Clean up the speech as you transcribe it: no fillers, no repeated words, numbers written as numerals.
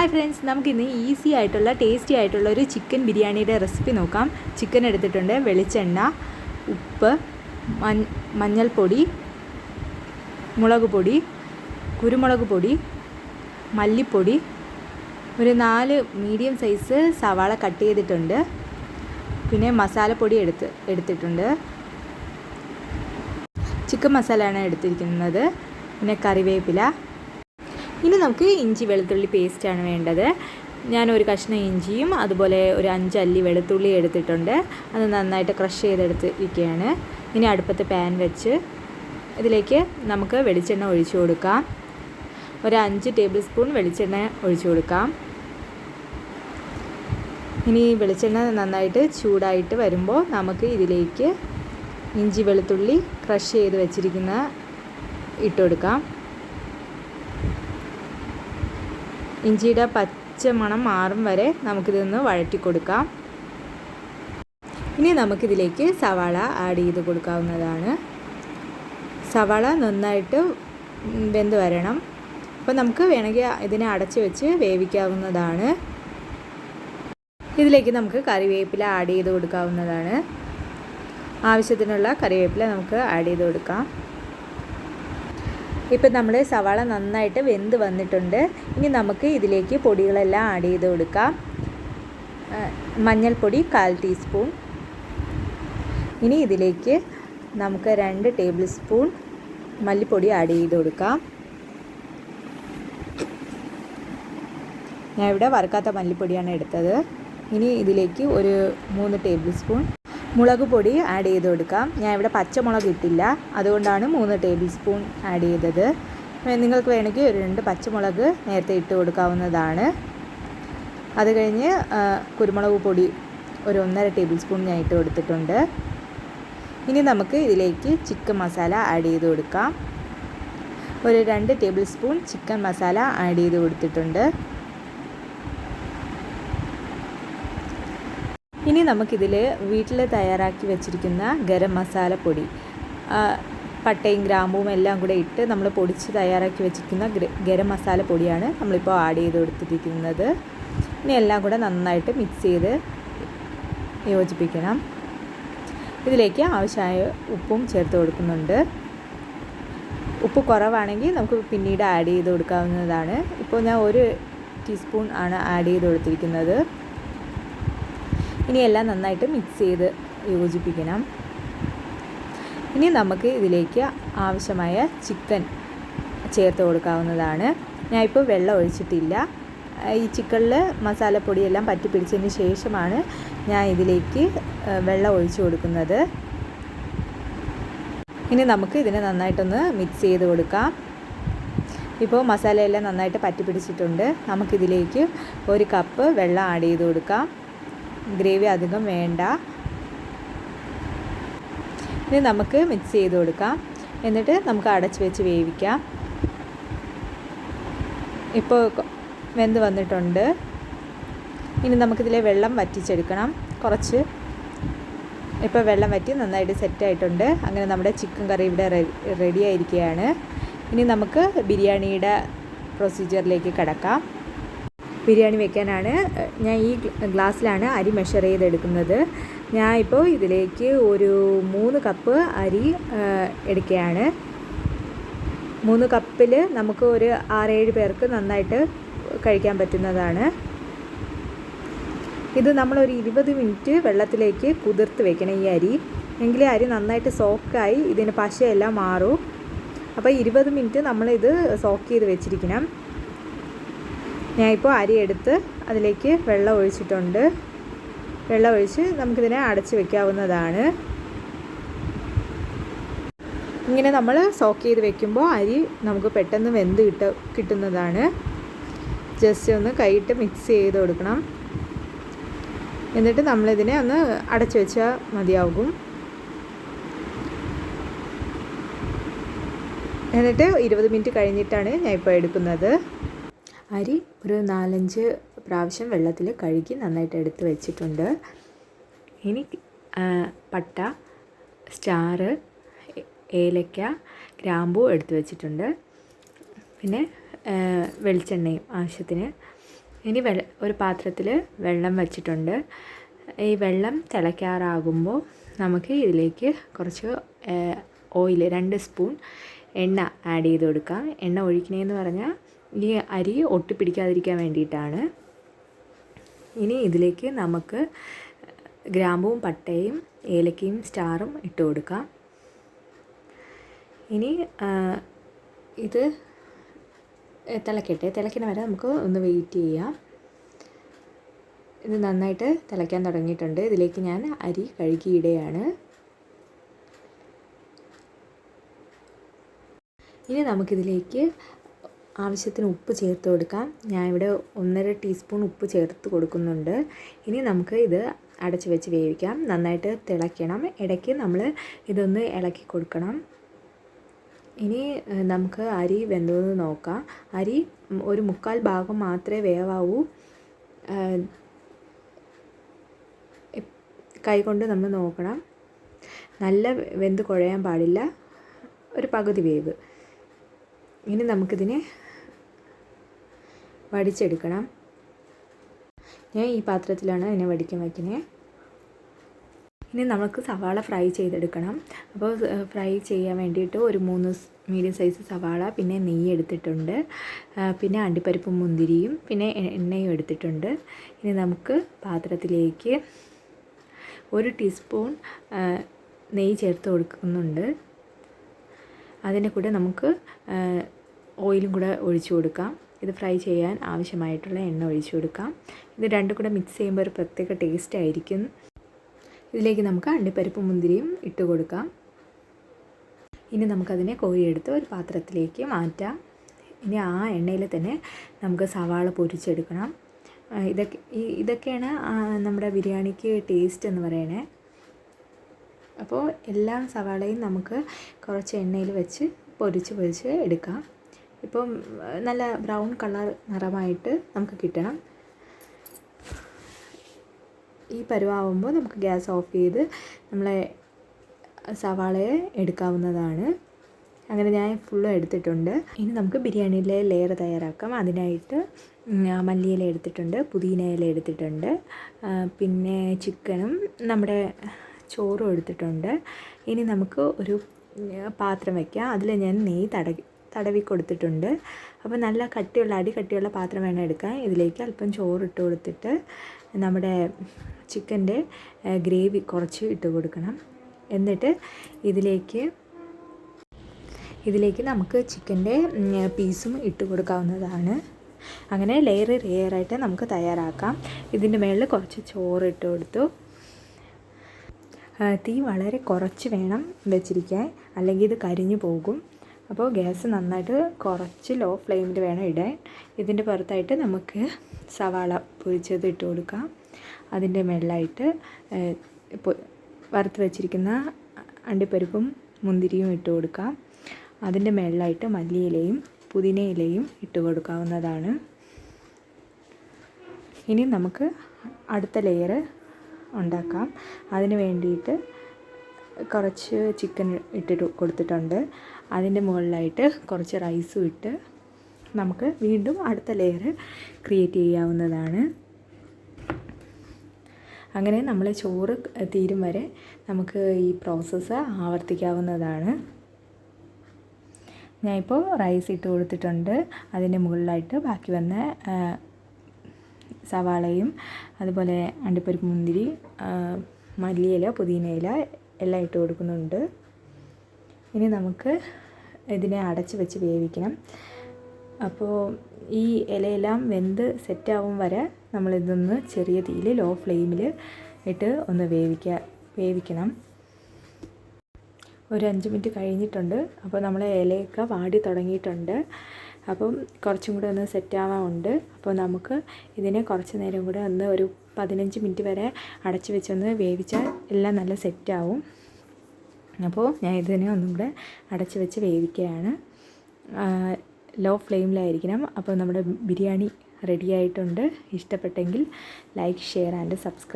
Hi friends, നമുക്കിന്ന് easy ആയിട്ടുള്ള tasty ആയിട്ടുള്ള ഒരു ചിക്കൻ ബിരിയാണിയുടെ റെസിപ്പി നോക്കാം. ചിക്കൻ എടുത്തിട്ടുണ്ട്, വെളിച്ചെണ്ണ, ഉപ്പ്, മഞ്ഞൾപ്പൊടി, മുളക് പൊടി, കുരുമുളക് പൊടി, മല്ലിപ്പൊടി, ഒരു 4 മീഡിയം സൈസ് സവാള കട്ട് ചെയ്തിട്ടുണ്ട്, പിന്നെ മസാലപ്പൊടി എടുത്തിട്ടുണ്ട്. ചിക്കൻ മസാലയാണ് എടുത്തിരിക്കുന്നത്, പിന്നെ കറിവേപ്പില. ഇനി നമുക്ക് ഇഞ്ചി വെളുത്തുള്ളി പേസ്റ്റാണ് വേണ്ടത്. ഞാനൊരു കഷ്ണം ഇഞ്ചിയും അതുപോലെ ഒരു 5 അല്ലി വെളുത്തുള്ളി എടുത്തിട്ടുണ്ട്. അത് നന്നായിട്ട് ക്രഷ് ചെയ്തെടുത്തിരിക്കുകയാണ്. ഇനി അടുപ്പത്ത് പാൻ വെച്ച് ഇതിലേക്ക് നമുക്ക് വെളിച്ചെണ്ണ ഒഴിച്ചു കൊടുക്കാം. ഒരു 5 ടേബിൾ സ്പൂൺ വെളിച്ചെണ്ണ ഒഴിച്ചു കൊടുക്കാം. ഇനി വെളിച്ചെണ്ണ നന്നായിട്ട് ചൂടായിട്ട് വരുമ്പോൾ നമുക്ക് ഇതിലേക്ക് ഇഞ്ചി വെളുത്തുള്ളി ക്രഷ് ചെയ്ത് വെച്ചിരിക്കുന്ന ഇട്ട് കൊടുക്കാം. ഇഞ്ചിയുടെ പച്ച മണം മാറും വരെ നമുക്കിതൊന്ന് വഴറ്റി കൊടുക്കാം. ഇനി നമുക്കിതിലേക്ക് സവാള ആഡ് ചെയ്ത് കൊടുക്കാവുന്നതാണ്. സവാള നന്നായിട്ട് വെന്ത് വരണം. അപ്പോൾ നമുക്ക് വേണമെങ്കിൽ ഇതിനെ അടച്ച് വെച്ച് വേവിക്കാവുന്നതാണ്. ഇതിലേക്ക് നമുക്ക് കറിവേപ്പില ആഡ് ചെയ്ത് കൊടുക്കാവുന്നതാണ്. ആവശ്യത്തിനുള്ള കറിവേപ്പില നമുക്ക് ആഡ് ചെയ്ത് കൊടുക്കാം. ഇപ്പം നമ്മുടെ സവാള നന്നായിട്ട് വെന്ത് വന്നിട്ടുണ്ട്. ഇനി നമുക്ക് ഇതിലേക്ക് പൊടികളെല്ലാം ആഡ് ചെയ്ത് കൊടുക്കാം. മഞ്ഞൾപ്പൊടി 1/4 ടീസ്പൂൺ. ഇനി ഇതിലേക്ക് നമുക്ക് 2 ടേബിൾ സ്പൂൺ മല്ലിപ്പൊടി ആഡ് ചെയ്ത് കൊടുക്കാം. ഞാൻ ഇവിടെ വറുക്കാത്ത മല്ലിപ്പൊടിയാണ് എടുത്തത്. ഇനി ഇതിലേക്ക് ഒരു 3 ടേബിൾ സ്പൂൺ മുളക് പൊടി ആഡ് ചെയ്ത് കൊടുക്കാം. ഞാൻ ഇവിടെ പച്ചമുളക് ഇട്ടില്ല, അതുകൊണ്ടാണ് 3 ടേബിൾ സ്പൂൺ ആഡ് ചെയ്തത്. നിങ്ങൾക്ക് വേണമെങ്കിൽ ഒരു 2 പച്ചമുളക് നേരത്തെ ഇട്ട് കൊടുക്കാവുന്നതാണ്. അത് കഴിഞ്ഞ് കുരുമുളക് പൊടി ഒരു 1.5 ടേബിൾ സ്പൂൺ ഞാൻ ഇട്ട് കൊടുത്തിട്ടുണ്ട്. ഇനി നമുക്ക് ഇതിലേക്ക് ചിക്കൻ മസാല ആഡ് ചെയ്ത് കൊടുക്കാം. ഒരു 2 table spoon chicken masala add ചെയ്ത് കൊടുത്തിട്ടുണ്ട്. ഇനി നമുക്കിതിൽ വീട്ടിൽ തയ്യാറാക്കി വെച്ചിരിക്കുന്ന ഗരം മസാല പൊടി, പട്ടയും ഗ്രാമ്പും എല്ലാം കൂടെ ഇട്ട് നമ്മൾ പൊടിച്ച് തയ്യാറാക്കി വെച്ചിരിക്കുന്ന ഗരം മസാല പൊടിയാണ് നമ്മളിപ്പോൾ ആഡ് ചെയ്ത് കൊടുത്തിരിക്കുന്നത്. ഇനി എല്ലാം കൂടെ നന്നായിട്ട് മിക്സ് ചെയ്ത് യോജിപ്പിക്കണം. ഇതിലേക്ക് ആവശ്യമായ ഉപ്പും ചേർത്ത് കൊടുക്കുന്നുണ്ട്. ഉപ്പ് കുറവാണെങ്കിൽ നമുക്ക് പിന്നീട് ആഡ് ചെയ്ത് കൊടുക്കാവുന്നതാണ്. ഇപ്പോൾ ഞാൻ 1 ടീസ്പൂൺ ആണ് ആഡ് ചെയ്ത് കൊടുത്തിരിക്കുന്നത്. ഇനി എല്ലാം നന്നായിട്ട് മിക്സ് ചെയ്ത് യോജിപ്പിക്കണം. ഇനി നമുക്ക് ഇതിലേക്ക് ആവശ്യമായ ചിക്കൻ ചേർത്ത് കൊടുക്കാവുന്നതാണ്. ഞാനിപ്പോൾ വെള്ളം ഒഴിച്ചിട്ടില്ല. ഈ ചിക്കനിൽ മസാലപ്പൊടിയെല്ലാം പറ്റി പിടിച്ചതിന് ശേഷമാണ് ഞാൻ ഇതിലേക്ക് വെള്ളം ഒഴിച്ചു കൊടുക്കുന്നത്. ഇനി നമുക്ക് ഇതിനെ നന്നായിട്ടൊന്ന് മിക്സ് ചെയ്ത് കൊടുക്കാം. ഇപ്പോൾ മസാലയെല്ലാം നന്നായിട്ട് പറ്റി പിടിച്ചിട്ടുണ്ട്. നമുക്കിതിലേക്ക് 1 കപ്പ് വെള്ളം ആഡ് ചെയ്ത് കൊടുക്കാം. ഗ്രേവി അധികം വേണ്ട. ഇനി നമുക്ക് മിക്സ് ചെയ്ത് കൊടുക്കാം. എന്നിട്ട് നമുക്ക് അടച്ച് വെച്ച് വേവിക്കാം. ഇപ്പോൾ വെന്ത് വന്നിട്ടുണ്ട്. ഇനി നമുക്കിതിലെ വെള്ളം വറ്റിച്ചെടുക്കണം കുറച്ച്. ഇപ്പോൾ വെള്ളം വറ്റി നന്നായിട്ട് സെറ്റായിട്ടുണ്ട്. അങ്ങനെ നമ്മുടെ ചിക്കൻ കറി ഇവിടെ റെഡി ആയിരിക്കുകയാണ്. ഇനി നമുക്ക് ബിരിയാണിയുടെ പ്രൊസീജിയറിലേക്ക് കടക്കാം. ബിരിയാണി വെക്കാനാണ് ഞാൻ ഈ ഗ്ലാസ്സിലാണ് അരി മെഷർ ചെയ്തെടുക്കുന്നത്. ഞാൻ ഇപ്പോൾ ഇതിലേക്ക് ഒരു 3 കപ്പ് അരി എടുക്കുകയാണ്. 3 കപ്പിൽ നമുക്ക് ഒരു 6-7 പേർക്ക് നന്നായിട്ട് കഴിക്കാൻ പറ്റുന്നതാണ്. ഇത് നമ്മളൊരു 20 മിനിറ്റ് വെള്ളത്തിലേക്ക് കുതിർത്ത് വെക്കണം ഈ അരി. എങ്കിലേ അരി നന്നായിട്ട് സോക്കായി ഇതിന് പശയെല്ലാം മാറും. അപ്പോൾ 20 മിനിറ്റ് നമ്മളിത് സോക്ക് ചെയ്ത് വെച്ചിരിക്കണം. ഞാനിപ്പോൾ അരി എടുത്ത് അതിലേക്ക് വെള്ളം ഒഴിച്ചിട്ടുണ്ട്. വെള്ളം ഒഴിച്ച് നമുക്കിതിനെ അടച്ച് വയ്ക്കാവുന്നതാണ്. ഇങ്ങനെ നമ്മൾ സോക്ക് ചെയ്ത് വെക്കുമ്പോൾ അരി നമുക്ക് പെട്ടെന്ന് വെന്ത് കിട്ടുന്നതാണ്. ജസ്റ്റ് ഒന്ന് കൈയിട്ട് മിക്സ് ചെയ്ത് കൊടുക്കണം. എന്നിട്ട് നമ്മളിതിനെ ഒന്ന് അടച്ച് വെച്ചാൽ മതിയാകും. എന്നിട്ട് 20 മിനിറ്റ് കഴിഞ്ഞിട്ടാണ് ഞാൻ ഇപ്പോൾ എടുക്കുന്നത്. അരി ഒരു 4-5 പ്രാവശ്യം വെള്ളത്തിൽ കഴുകി നന്നായിട്ട് എടുത്ത് വെച്ചിട്ടുണ്ട്. ഇനി പട്ട, സ്റ്റാർ, ഏലക്ക, ഗ്രാമ്പൂ എടുത്ത് വെച്ചിട്ടുണ്ട്. പിന്നെ വെളിച്ചെണ്ണയും ആവശ്യത്തിന്. ഇനി ഒരു പാത്രത്തിൽ വെള്ളം വച്ചിട്ടുണ്ട്. ഈ വെള്ളം തിളയ്ക്കാറാകുമ്പോൾ നമുക്ക് ഇതിലേക്ക് കുറച്ച് ഓയിൽ 2 സ്പൂൺ എണ്ണ ആഡ് ചെയ്ത് കൊടുക്കാം. എണ്ണ ഒഴിക്കണേന്ന് പറഞ്ഞാൽ ഈ അരി ഒട്ടിപ്പിടിക്കാതിരിക്കാൻ വേണ്ടിയിട്ടാണ്. ഇനി ഇതിലേക്ക് നമുക്ക് ഗ്രാമ്പുവും പട്ടയും ഏലക്കയും സ്റ്റാറും ഇട്ട് കൊടുക്കാം. ഇനി ഇത് തിളയ്ക്കണ വരെ നമുക്ക് ഒന്ന് വെയിറ്റ് ചെയ്യാം. ഇത് നന്നായിട്ട് തിളയ്ക്കാൻ തുടങ്ങിയിട്ടുണ്ട്. ഇതിലേക്ക് ഞാൻ അരി കഴുകിയിടുകയാണ്. ഇനി നമുക്കിതിലേക്ക് ആവശ്യത്തിന് ഉപ്പ് ചേർത്ത് കൊടുക്കാം. ഞാൻ ഇവിടെ 1.5 ടീസ്പൂൺ ഉപ്പ് ചേർത്ത് കൊടുക്കുന്നുണ്ട്. ഇനി നമുക്ക് ഇത് അടച്ച് വെച്ച് വേവിക്കാം. നന്നായിട്ട് തിളയ്ക്കണം. ഇടയ്ക്ക് നമ്മൾ ഇതൊന്ന് ഇളക്കി കൊടുക്കണം. ഇനി നമുക്ക് അരി വെന്തോന്ന് നോക്കാം. അരി ഒരു 1/4 ഭാഗം മാത്രമേ വേവാവൂ. കൈകൊണ്ട് നമ്മൾ നോക്കണം. നല്ല വെന്ത് കുഴയാൻ പാടില്ല, ഒരു പകുതി വേവ്. ഇനി നമുക്കിതിനെ വടിച്ചെടുക്കണം. ഞാൻ ഈ പാത്രത്തിലാണ് ഇതിനെ വടിക്കാൻ വയ്ക്കുന്നത്. ഇനി നമുക്ക് സവാള ഫ്രൈ ചെയ്തെടുക്കണം. അപ്പോൾ ഫ്രൈ ചെയ്യാൻ വേണ്ടിയിട്ട് ഒരു 3 മീഡിയം സൈസ് സവാള, പിന്നെ നെയ്യ് എടുത്തിട്ടുണ്ട്, പിന്നെ അണ്ടിപ്പരിപ്പും മുന്തിരിയും, പിന്നെ എണ്ണയും എടുത്തിട്ടുണ്ട്. ഇനി നമുക്ക് പാത്രത്തിലേക്ക് 1 ടീസ്പൂൺ നെയ്യ് ചേർത്ത് കൊടുക്കുന്നുണ്ട്. അതിൻ്റെ കൂടെ നമുക്ക് ഓയിലും കൂടെ ഒഴിച്ചു കൊടുക്കാം. ഇത് ഫ്രൈ ചെയ്യാൻ ആവശ്യമായിട്ടുള്ള എണ്ണ ഒഴിച്ചു കൊടുക്കാം. ഇത് രണ്ടും കൂടെ മിക്സ് ചെയ്യുമ്പോൾ ഒരു പ്രത്യേക ടേസ്റ്റ് ആയിരിക്കും. ഇതിലേക്ക് നമുക്ക് അണ്ടിപ്പരിപ്പും മുന്തിരിയും ഇട്ട് കൊടുക്കാം. ഇനി നമുക്കതിനെ കോരിയെടുത്ത് ഒരു പാത്രത്തിലേക്ക് മാറ്റാം. ഇനി ആ എണ്ണയിൽ തന്നെ നമുക്ക് സവാള പൊരിച്ചെടുക്കണം. ഇതൊക്കെയാണ് നമ്മുടെ ബിരിയാണിക്ക് ടേസ്റ്റ് എന്ന് പറയണേ. അപ്പോൾ എല്ലാ സവാളയും നമുക്ക് കുറച്ച് എണ്ണയിൽ വെച്ച് പൊരിച്ച് എടുക്കാം. ഇപ്പം നല്ല ബ്രൗൺ കളർ നിറമായിട്ട് നമുക്ക് കിട്ടണം. ഈ പരുവാകുമ്പോൾ നമുക്ക് ഗ്യാസ് ഓഫ് ചെയ്ത് നമ്മളെ സവാളയെ എടുക്കാവുന്നതാണ്. അങ്ങനെ ഞാൻ ഫുള്ളും എടുത്തിട്ടുണ്ട്. ഇനി നമുക്ക് ബിരിയാണിയിലെ ലെയർ തയ്യാറാക്കാം. അതിനായിട്ട് മല്ലിയില എടുത്തിട്ടുണ്ട്, പുതിന ഇല എടുത്തിട്ടുണ്ട്, പിന്നെ ചിക്കനും നമ്മുടെ ചോറും എടുത്തിട്ടുണ്ട്. ഇനി നമുക്ക് ഒരു പാത്രം വയ്ക്കാം. അതിൽ ഞാൻ നെയ്യ് തടവി കൊടുത്തിട്ടുണ്ട്. അപ്പോൾ നല്ല കട്ടിയുള്ള പാത്രം വേണം എടുക്കാൻ. ഇതിലേക്ക് അല്പം ചോറിട്ട് കൊടുത്തിട്ട് നമ്മുടെ ചിക്കൻ്റെ ഗ്രേവി കുറച്ച് ഇട്ട് കൊടുക്കണം. എന്നിട്ട് ഇതിലേക്ക് നമുക്ക് ചിക്കൻ്റെ പീസും ഇട്ട് കൊടുക്കാവുന്നതാണ്. അങ്ങനെ ലെയറായിട്ട് നമുക്ക് തയ്യാറാക്കാം. ഇതിൻ്റെ മുകളിൽ കുറച്ച് ചോറ് ഇട്ട് കൊടുത്തു. തീ വളരെ കുറച്ച് വേണം വെച്ചിരിക്കാൻ, അല്ലെങ്കിൽ ഇത് കരിഞ്ഞു പോകും. അപ്പോൾ ഗ്യാസ് നന്നായിട്ട് കുറച്ച് ലോ ഫ്ലെയിമിൽ വേണം ഇടാൻ. ഇതിൻ്റെ പുറത്തായിട്ട് നമുക്ക് സവാള പൊരിച്ചത് ഇട്ട് കൊടുക്കാം. അതിൻ്റെ മുകളിലായിട്ട് വറുത്ത് വെച്ചിരിക്കുന്ന അണ്ടിപ്പരിപ്പും മുന്തിരിയും ഇട്ട് കൊടുക്കാം. അതിൻ്റെ മുകളിലായിട്ട് മല്ലിയിലയും പുതിന ഇലയും ഇട്ട് കൊടുക്കാവുന്നതാണ്. ഇനി നമുക്ക് അടുത്ത ലെയർ ഉണ്ടാക്കാം. അതിന് വേണ്ടിയിട്ട് കുറച്ച് ചിക്കൻ ഇട്ടിട്ട് കൊടുത്തിട്ടുണ്ട്. അതിൻ്റെ മുകളിലായിട്ട് കുറച്ച് റൈസും ഇട്ട് നമുക്ക് വീണ്ടും അടുത്ത ലെയർ ക്രിയേറ്റ് ചെയ്യാവുന്നതാണ്. അങ്ങനെ നമ്മൾ ചോറ് തീരും വരെ നമുക്ക് ഈ പ്രോസസ്സ് ആവർത്തിക്കാവുന്നതാണ്. ഞാനിപ്പോൾ റൈസ് ഇട്ട് കൊടുത്തിട്ടുണ്ട്. അതിൻ്റെ മുകളിലായിട്ട് ബാക്കി വന്ന സവാളയും അതുപോലെ അണ്ടിപ്പരിപ്പ് മുന്തിരി, മല്ലിയില, പുതിനയില എല്ലാം ഇട്ട് കൊടുക്കുന്നുണ്ട്. ഇനി നമുക്ക് ഇതിനെ അടച്ച് വെച്ച് വേവിക്കണം. അപ്പോൾ ഈ ഇലയെല്ലാം വെന്ത് സെറ്റാവും വരെ നമ്മളിതൊന്ന് ചെറിയ തീയിൽ ലോ ഫ്ലെയിമിൽ ഇട്ട് ഒന്ന് വേവിക്കണം. ഒരു 5 മിനിറ്റ് കഴിഞ്ഞിട്ടുണ്ട്. അപ്പോൾ നമ്മൾ ഇലയൊക്കെ വാടി തുടങ്ങിയിട്ടുണ്ട്. അപ്പം കുറച്ചും കൂടെ ഒന്ന് സെറ്റാവാനുണ്ട്. അപ്പോൾ നമുക്ക് ഇതിനെ കുറച്ച് നേരം കൂടെ ഒന്ന് ഒരു 15 മിനിറ്റ് വരെ അടച്ച് വെച്ചൊന്ന് വേവിച്ചാൽ എല്ലാം നല്ല സെറ്റാവും. അപ്പോൾ ഞാൻ ഇതിനെ ഒന്നും കൂടെ അടച്ച് വെച്ച് വേവിക്കുകയാണ്. ലോ ഫ്ലെയിമിലായിരിക്കണം. അപ്പോൾ നമ്മുടെ ബിരിയാണി റെഡി ആയിട്ടുണ്ട്. ഇഷ്ടപ്പെട്ടെങ്കിൽ ലൈക്ക്, ഷെയർ ആൻഡ് സബ്സ്ക്രൈബ്.